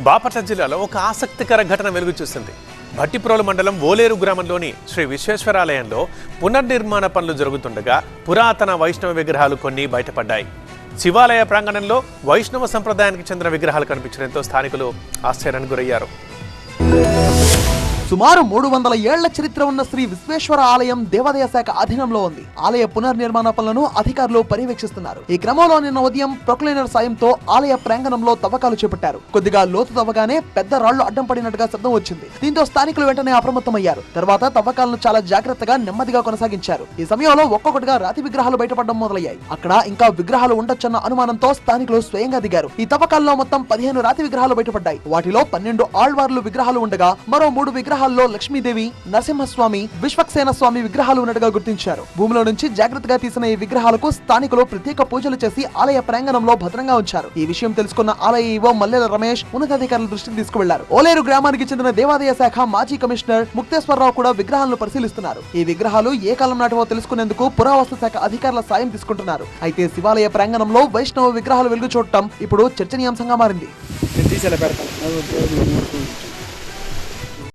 బాపట్ల జిల్లాలో ఒక ఆసక్తికర ఘటన వెలుగు చూసింది. భట్టిప్రోలు మండలం ఓలేరు గ్రామంలోని శ్రీ విశ్వేశ్వరాలయంలో పునర్నిర్మాణ పనులు జరుగుతుండగా పురాతన వైష్ణవ విగ్రహాలు కొన్ని బయటపడ్డాయి. శివాలయ ప్రాంగణంలో వైష్ణవ సంప్రదాయానికి చెందిన విగ్రహాలు కనిపించడంతో స్థానికులు ఆశ్చర్యానికి గురయ్యారు. సుమారు 300 ఏళ్ల చరిత్ర ఉన్న శ్రీ విశ్వేశ్వర ఆలయం దేవాదాయ శాఖ అధీనంలో ఉంది. ఆలయ పునర్నిర్మాణ పనులను అధికారులు పర్యవేక్షిస్తున్నారు. ఈ క్రమంలో నిన్న ఉదయం ప్రొక్లైనర్ సాయంతో ఆలయ ప్రాంగణంలో తవ్వకాలు చేపట్టారు. కొద్దిగా లోతు తవ్వగానే పెద్ద రాళ్లు అడ్డం పడినట్టుగా శబ్దం వచ్చింది. దీంతో స్థానికులు వెంటనే అప్రమత్తమయ్యారు. తర్వాత తవ్వకాలను చాలా జాగ్రత్తగా నెమ్మదిగా కొనసాగించారు. ఈ సమయంలో ఒక్కొక్కటిగా రాతి విగ్రహాలు బయటపడడం మొదలయ్యాయి. అక్కడ ఇంకా విగ్రహాలు ఉండొచ్చన్న అనుమానంతో స్థానికులు స్వయంగా దిగారు. ఈ తవ్వకాల్లో మొత్తం 15 రాతి విగ్రహాలు బయటపడ్డాయి. వాటిలో 12 ఆళ్వార్లు విగ్రహాలు ఉండగా మరో 3 విగ్రహాల్లో లక్ష్మీదేవి, నరసింహస్వామి, విశ్వక్సేన స్వామి విగ్రహాలు ఉన్నట్టుగా గుర్తించారు. భూమిలో నుంచి జాగ్రత్తగా తీసిన ఈ విగ్రహాలకు స్థానికులు ప్రత్యేక పూజలు చేసి ఆలయ ప్రాంగణంలో భద్రంగా ఉంచారు. ఈ విషయం తెలుసుకున్న ఆలయ ఈవో మల్లెల రమేష్ ఉన్నతాధికారుల దృష్టికి తీసుకువెళ్లారు. ఓలేరు గ్రామానికి చెందిన దేవాదాయ శాఖ మాజీ కమిషనర్ ముక్తేశ్వరరావు కూడా విగ్రహాలను పరిశీలిస్తున్నారు. ఈ విగ్రహాలు ఏ కాలం నాటివో తెలుసుకునేందుకు పురావస్తు శాఖ అధికారుల సాయం తీసుకుంటున్నారు. అయితే శివాలయ ప్రాంగణంలో వైష్ణవ విగ్రహాలు వెలుగు చూడటం ఇప్పుడు చర్చనీయాంశంగా మారింది.